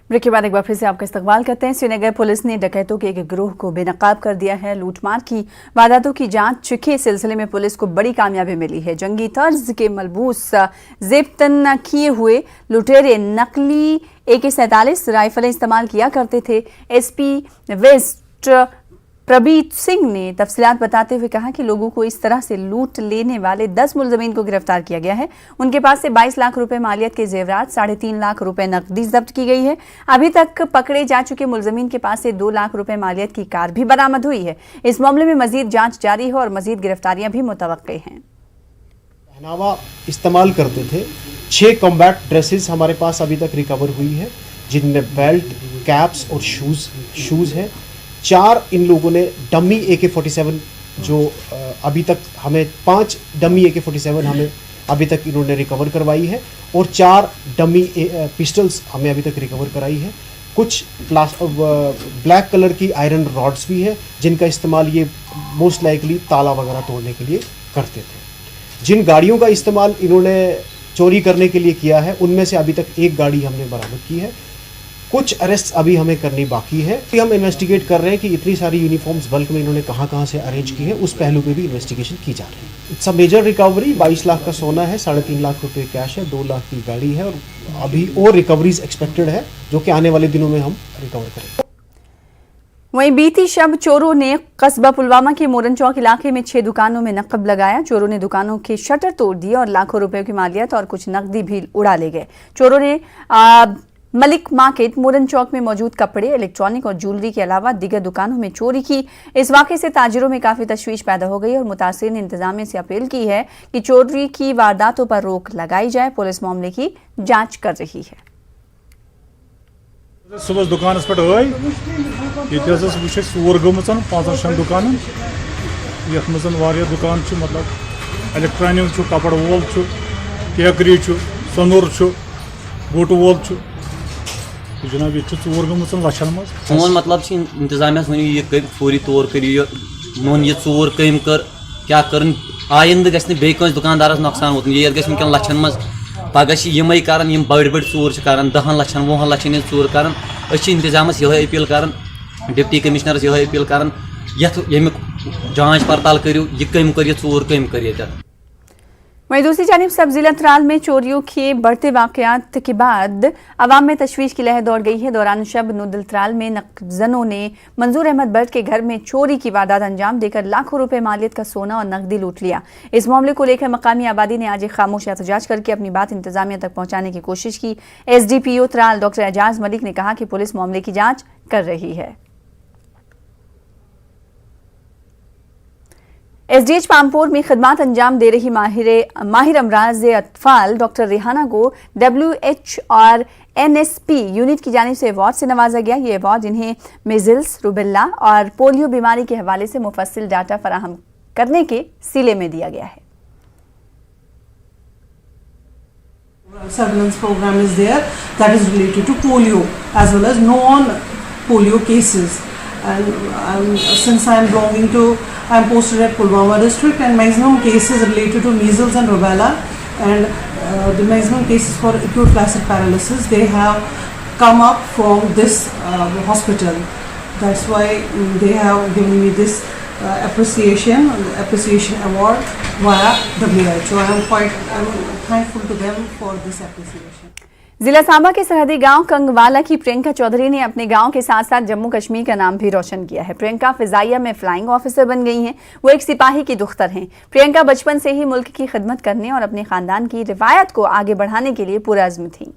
Break के बाद एक बार फिर से आपका इस्तकबाल करते हैं। श्रीनगर पुलिस ने डकैतों के एक गिरोह को बेनकाब कर दिया है। लूटमार की वारदातों की जांच के सिलसिले में पुलिस को बड़ी कामयाबी मिली है। जंगी तर्ज के मलबूस जेबतन किए हुए लुटेरे नकली AK-47 राइफलें इस्तेमाल किया करते थे। SP वेस्ट प्रबीत सिंह ने तफसीलात बताते हुए कहा कि लोगों को इस तरह से लूट लेने वाले 10 मुलजमीन को गिरफ्तार किया गया है। उनके पास से 22 लाख रुपए मालियत के जेवरात, 3.5 लाख रुपए नकदी जब्त की गई है। अभी तक पकड़े जा चुके मुलजमीन के पास से 2 लाख रुपए मालियत की कार भी बरामद हुई है। इस मामले में मजीद जांच जारी है और मजीद गिरफ्तारियां भी मुतवक्के हैं। पहनावा इस्तेमाल करते थे। 6 कॉम्बैट ड्रेसेस हमारे पास अभी तक रिकवर हुई है, जिनमें बेल्ट, कैप्स और शूज़ है। 4 इन लोगों ने डमी AK-47 जो अभी तक हमें 5 डमी AK-47 हमें अभी तक इन्होंने रिकवर करवाई है और 4 डमी पिस्टल्स हमें अभी तक रिकवर कराई है। कुछ ब्लैक कलर की आयरन रॉड्स भी है, जिनका इस्तेमाल ये मोस्ट लाइकली ताला वगैरह तोड़ने के लिए करते थे। जिन गाड़ियों का इस्तेमाल इन्होंने चोरी करने के लिए किया है, उनमें से अभी तक 1 गाड़ी हमने बरामद की है। कुछ अरेस्ट अभी हमें करनी बाकी है। हम इन्वेस्टिगेट कर रहे हैं कि इतनी सारी यूनिफॉर्म्स बल्क में इन्होंने कहां से अरेंज की है, उस पहलू पे भी इन्वेस्टिगेशन की जा रही है। It's a major recovery. 22 lakh का सोना है, 3.5 लाख रुपए कैश है, 2 लाख की गाड़ी है और अभी और रिकवरीज एक्सपेक्टेड है, जो कि आने वाले दिनों में हम रिकवर करेंगे। वहीं बीती शब चोरों ने कस्बा पुलवामा के मोरन चौक इलाके में 6 दुकानों में नकब लगाया। चोरों ने दुकानों के शटर तोड़ दिए और लाखों रुपए की मालियत और कुछ नकदी भी उड़ा ले गए। चोरों ने मलिक मार्केट मोरन चौक में मौजूद कपड़े, इलेक्ट्रॉनिक और ज्वेलरी के अलावा दीगर दुकानों में चोरी की। इस वाक़े से ताजिरों में काफी तशवीश पैदा हो गई और मुतासिर ने इंतजामिया से अपील की है कि चोरी की वारदातों पर रोक लगाई जाए। पुलिस मामले की जांच कर रही है। सुबह दुकान पे चोर गम 5-6 दुकान ये दुकान मतलब इलेक्ट्रॉनिक कपड़ वोल केकरी सनूर बोट वोल जनाब ये चोर गम लचन सोन मतलब इंतजामिया वन यह फौरी तौर कर मोन यह चोर कम कर क्या कर आइंद गि दुकानदारस नुकसान वोत ये गि वनकन लचन मज पगह यम कर बड़ बड़ चोर कर 10 लक्षन 20 लक्षन चोर कर इंतजामस यह अपील कर डिप्टी कमिश्नरस यह अपील कर यमिक जांच पड़ताल करो यह कम कर चोर कम कर। वहीं दूसरी जानिब सब जिला त्राल में चोरियों के बढ़ते वाकयात के बाद अवाम में तशवीश की लहर दौड़ गई है। दौरान शब नुदल त्राल में नक्जनों ने मंजूर अहमद बर्ट के घर में चोरी की वारदात अंजाम देकर लाखों रुपए मालियत का सोना और नकदी लूट लिया। इस मामले को लेकर मकामी आबादी ने आज एक खामोश एहतजाज करके अपनी बात इंतजामिया तक पहुंचाने की कोशिश की। SDPO त्राल डॉक्टर एजाज मलिक ने कहा कि पुलिस मामले की जाँच कर रही है। SDH पामपोर में खिदमात अंजाम दे रही माहिर अमराज अतफाल डॉक्टर रिहाना को WH और NSP यूनिट की जानिब से अवार्ड से नवाजा गया। ये अवार्ड इन्हें मेजल्स, रूबेला और पोलियो बीमारी के हवाले से मुफस्सिल डाटा फराहम करने के सिले में दिया गया है। Surveillance program is there that is related to polio as well as non-polio cases. And since I am belonging to, I am posted at Pulwama district, and maximum cases related to measles and rubella, and the maximum cases for acute flaccid paralysis, they have come up from this hospital. That's why they have given me this appreciation award via WHO. I am quite thankful to them for this appreciation. जिला सांबा के सरहदी गांव कंगवाला की प्रियंका चौधरी ने अपने गांव के साथ साथ जम्मू कश्मीर का नाम भी रोशन किया है। प्रियंका फिजाइया में फ्लाइंग ऑफिसर बन गई हैं। वो एक सिपाही की दुख्तर हैं। प्रियंका बचपन से ही मुल्क की खिदमत करने और अपने खानदान की रिवायत को आगे बढ़ाने के लिए पुरअज़्म थी।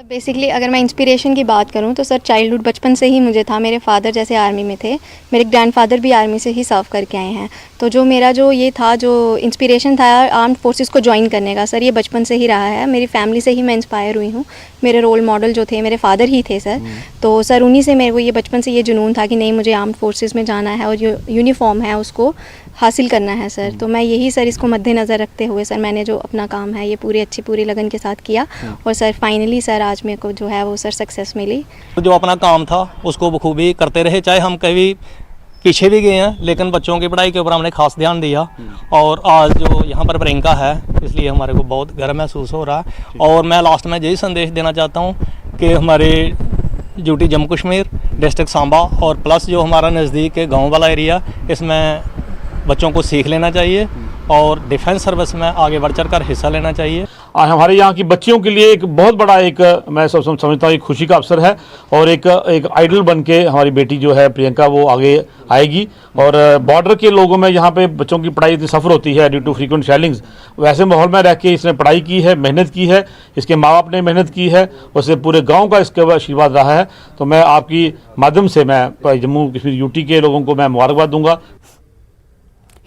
बेसिकली अगर मैं इंस्पिरेशन की बात करूं तो सर चाइल्डहुड बचपन से ही मुझे था। मेरे फादर जैसे आर्मी में थे, मेरे ग्रैंडफादर भी आर्मी से ही सर्व करके आए हैं। तो जो मेरा जो ये था, जो इंस्पिरेशन था आर्म्ड फोर्सेस को ज्वाइन करने का, सर ये बचपन से ही रहा है। मेरी फैमिली से ही मैं इंस्पायर हुई हूँ। मेरे रोल मॉडल जो थे मेरे फादर ही थे सर। तो सर उन्हीं से मेरे को ये बचपन से ये जुनून था कि नहीं मुझे आर्म्ड फोर्सेस में जाना है और जो यूनिफॉर्म है उसको हासिल करना है सर। तो मैं यही सर इसको मद्देनज़र रखते हुए सर मैंने जो अपना काम है ये पूरी लगन के साथ किया और सर फाइनली सर आज मेरे को जो है वो सर सक्सेस मिली। जो अपना काम था उसको बखूबी करते रहे, चाहे हम कभी पीछे भी गए हैं, लेकिन बच्चों की पढ़ाई के ऊपर हमने खास ध्यान दिया। और आज जो यहाँ पर प्रियंका है, इसलिए हमारे को बहुत गर्व महसूस हो रहा है। और मैं लास्ट में यही संदेश देना चाहता हूँ कि हमारे ड्यूटी जम्मू कश्मीर डिस्ट्रिक्ट सांबा और प्लस जो हमारा नज़दीक है गाँव वाला एरिया, इसमें बच्चों को सीख लेना चाहिए और डिफेंस सर्विस में आगे बढ़ चढ़ कर हिस्सा लेना चाहिए। आज हमारे यहाँ की बच्चियों के लिए एक बहुत बड़ा मैं समझता हूँ एक खुशी का अवसर है और एक आइडल बन के हमारी बेटी जो है प्रियंका वो आगे आएगी। और बॉर्डर के लोगों में यहाँ पे बच्चों की पढ़ाई इतनी सफ़र होती है ड्यू टू फ्रीक्वेंट शेलिंग्स, वैसे माहौल में रह के इसने पढ़ाई की है, मेहनत की है, इसके माँ बाप ने मेहनत की है, उससे पूरे गाँव का इसके आशीर्वाद रहा है। तो मैं आपकी माध्यम से मैं जम्मू कश्मीर यूटी के लोगों को मैं मुबारकबाद दूंगा।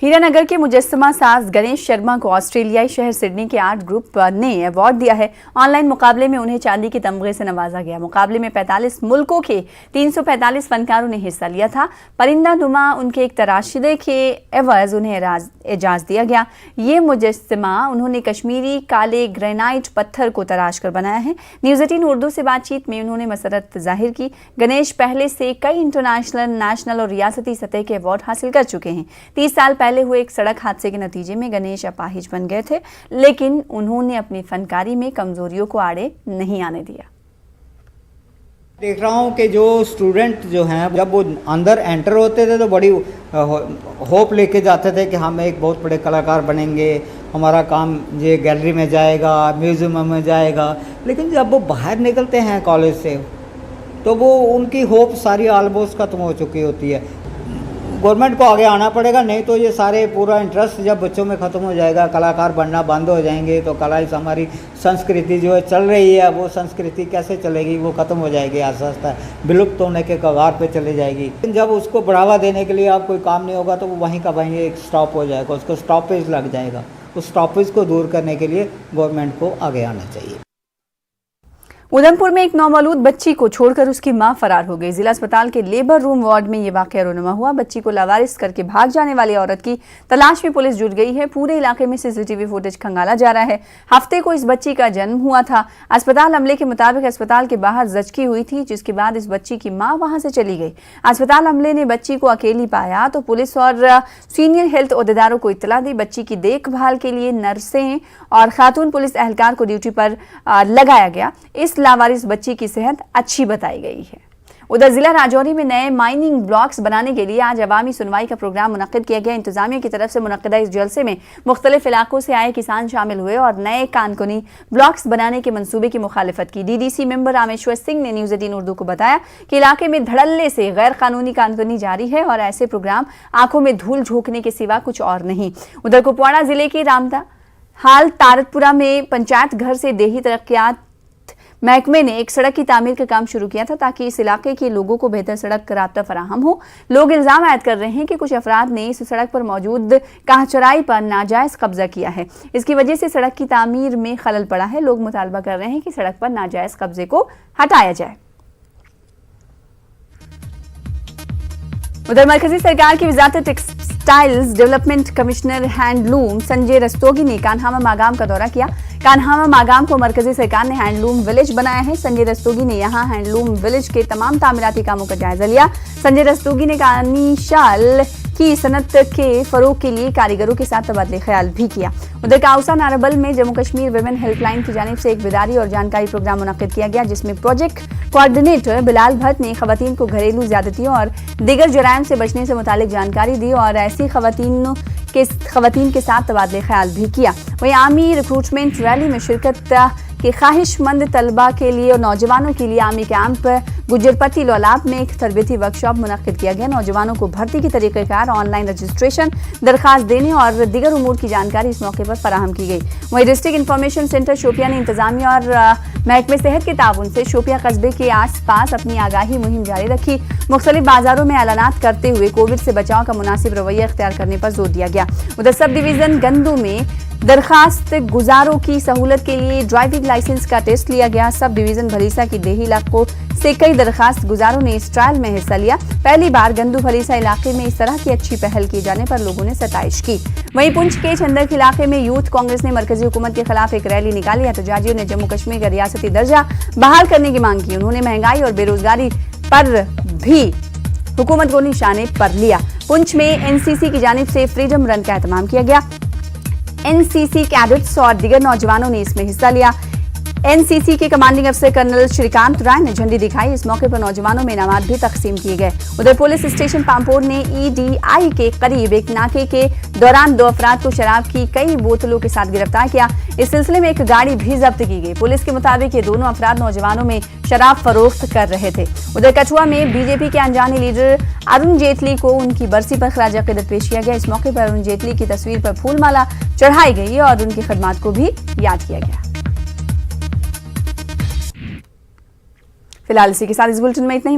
हीरानगर के मुजस्समा साज गणेश शर्मा को ऑस्ट्रेलियाई शहर सिडनी के आर्ट ग्रुप ने अवार्ड दिया है। ऑनलाइन मुकाबले में उन्हें चांदी के तमगे से नवाजा गया। मुकाबले में 45 मुल्कों के 345 फनकारों ने हिस्सा लिया था। परिंदा नुमा उनके एक तराशिदे के एवज उन्हें एजाज दिया गया। ये मुजस्समा उन्होंने कश्मीरी काले ग्रेनाइट पत्थर को तराश कर बनाया है। न्यूज़ 18 उर्दू से बातचीत में उन्होंने मसरत जाहिर की। गणेश पहले से कई इंटरनेशनल, नेशनल और रियासती सतह के अवार्ड हासिल कर चुके हैं। 30 साल पहले हुए एक सड़क हादसे के नतीजे में गणेश अपाहिज बन गए थे, लेकिन उन्होंने अपनी फनकारी में कमजोरियों को आड़े नहीं आने दिया। देख रहा हूँ कि जो स्टूडेंट जो हैं जब वो अंदर एंटर होते थे तो बड़ी होप लेके जाते थे कि हम एक बहुत बड़े कलाकार बनेंगे, हमारा काम ये गैलरी में जाएगा, म्यूज़ियम में जाएगा। लेकिन जब वो बाहर निकलते हैं कॉलेज से तो वो उनकी होप सारी ऑलमोस्ट खत्म हो चुकी होती है। गवर्नमेंट को आगे आना पड़ेगा, नहीं तो ये सारे पूरा इंटरेस्ट जब बच्चों में ख़त्म हो जाएगा, कलाकार बनना बंद हो जाएंगे तो कला हमारी संस्कृति जो है चल रही है वो संस्कृति कैसे चलेगी, वो ख़त्म हो जाएगी, आस्ता आस्ता विलुप्त होने के कगार पे चले जाएगी। जब उसको बढ़ावा देने के लिए आप कोई काम नहीं होगा तो वो वहीं का वहीं एक स्टॉप हो जाएगा, उसको स्टॉपेज लग जाएगा। उस स्टॉपेज को दूर करने के लिए गवर्नमेंट को आगे आना चाहिए। उधमपुर में एक नौमौलूद बच्ची को छोड़कर उसकी मां फरार हो गई। जिला अस्पताल के लेबर रूम वार्ड में ये वाकया रोनुमा हुआ। बच्ची को लावारिस करके भाग जाने वाली औरत की तलाश में पुलिस जुट गई है। पूरे इलाके में सीसीटीवी फुटेज खंगाला जा रहा है। हफ्ते को इस बच्ची का जन्म हुआ था। अस्पताल अमले के मुताबिक अस्पताल के बाहर जचकी हुई थी, जिसके बाद इस बच्ची की मां वहां से चली गई। अस्पताल अमले ने बच्ची को अकेली पाया तो पुलिस और सीनियर हेल्थ ओहदेदारों को इत्तला दी। बच्ची की देखभाल के लिए नर्सें और खातून पुलिस एहलकार को ड्यूटी पर लगाया गया। इस लावारिस बच्ची की सेहत अच्छी बताई गई है। उधर जिला राजौरी में नए माइनिंग ब्लॉक्स बनाने के लिए आज अवामी सुनवाई का प्रोग्राम मुनक्किद किया गया। इंतजामिया की तरफ से मुनक्किदा इस जलसे में मुख्तलिफ इलाकों से आए किसान शामिल हुए और नए कानूनी ब्लॉक्स बनाने के मंसूबे की मुखालिफत की। डीडीसी मेंबर रामेश्वर सिंह ने न्यूज़ 18 उर्दू को बताया कि इलाके में धड़ल्ले से गैर कानूनी कानूनी जारी है और ऐसे प्रोग्राम आंखों में धूल झोंकने के सिवा कुछ और नहीं। उधर कुपवाड़ा जिले के रामदा हाल तारतपुरा में पंचायत घर से देही तरक्कियात महकमे ने एक सड़क की तामीर का काम शुरू किया था ताकि इस इलाके के लोगों को बेहतर सड़क का राब्ता फराहम हो। लोग इल्जाम आयद कर रहे हैं कि कुछ अफराद ने इस सड़क पर मौजूद काहचराई पर नाजायज कब्जा किया है। इसकी वजह से सड़क की तामीर में खलल पड़ा है। लोग मुतालबा कर रहे हैं कि सड़क पर नाजायज कब्जे को हटाया जाए। उधर मरकजी सरकार की वजारत textiles development commissioner handloom Sanjay Rastogi ने कान्हामा मागाम का दौरा किया। कान्हामा मागाम को मरकजी सरकार ने हैंडलूम विलेज बनाया है। संजय रस्तोगी ने यहां हैंडलूम विलेज के तमाम तामीराती कामों का जायजा लिया। संजय रस्तोगी ने कानी शाल की सनत के फरोग के लिए कारीगरों के साथ तबादले ख्याल भी किया। उधर काउसा नारबल में जम्मू कश्मीर विमेन हेल्पलाइन की जानिब से एक बेदारी और जानकारी प्रोग्राम मुनक्किद किया गया, जिसमें प्रोजेक्ट कोऑर्डिनेटर बिलाल भट्ट ने खवातीन को घरेलू ज्यादतियों और दीगर जराइम से बचने से मुतालिक जानकारी दी और ऐसी खवातीन के साथ तबादले ख्याल भी किया। वहीं आर्मी रिक्रूटमेंट रैली में शिरकत के ख्वाहिशमंद तलबा के लिए और नौजवानों के लिए आर्मी कैंप गुजरपट्टी लौलाब में एक तरबियती वर्कशॉप मुनक्किद किया गया। नौजवानों को भर्ती के तरीक़ेकार, ऑनलाइन रजिस्ट्रेशन, दरखास्त देने और दीगर उमूर की जानकारी इस मौके पर फराहम की गई। वहीं डिस्ट्रिक्ट इंफॉर्मेशन सेंटर शोपियां ने इंतजामिया और महकमे सेहत के ताउन से शोपियां कस्बे के आसपास अपनी आगाही मुहिम जारी रखी। मुख्तलिफ बाजारों में ऐलानात करते हुए कोविड से बचाव का मुनासिब रवैया इख्तियार करने पर जोर दिया गया। उधर सब डिवीजन गंदू में दरखास्त गुजारों की सहूलत के लिए ड्राइविंग लाइसेंस का टेस्ट लिया गया। सब डिवीजन भलीसा की देही इलाकों से कई दरखास्त गुजारों ने इस ट्रायल में हिस्सा लिया। पहली बार गंदू भलीसा इलाके में इस तरह की अच्छी पहल किए जाने पर लोगों ने सताइश की। वहीं पुंछ के चंदक इलाके में यूथ कांग्रेस ने मरकजी हुकूमत के खिलाफ एक रैली निकाली। एहतजाजियों ने जम्मू कश्मीर का रियासती दर्जा बहाल करने की मांग की। उन्होंने महंगाई और बेरोजगारी पर भी हुकूमत को निशाने पर लिया। पुंछ में एनसीसी की जानिब से फ्रीडम रन का एहतमाम किया गया। एनसीसी कैडेट्स और दीगर नौजवानों ने इसमें हिस्सा लिया। एनसीसी के कमांडिंग अफसर कर्नल श्रीकांत राय ने झंडी दिखाई। इस मौके पर नौजवानों में इनामात भी तकसीम किए गए। उधर पुलिस स्टेशन पामपोर ने ईडीआई के करीब एक नाके के दौरान 2 अफराद को शराब की कई बोतलों के साथ गिरफ्तार किया। इस सिलसिले में एक गाड़ी भी जब्त की गई। पुलिस के मुताबिक ये दोनों अफराद नौजवानों में शराब फरोख्त कर रहे थे। उधर कठुआ में बीजेपी के अनजाने लीडर अरुण जेटली को उनकी बरसी पर खराज अकीदत पेश किया गया। इस मौके पर अरुण जेटली की तस्वीर पर फूलमाला चढ़ाई गई और उनकी खदमात को भी याद किया गया। फिलहाल इसी के साथ इस बुलेटिन में इतना ही।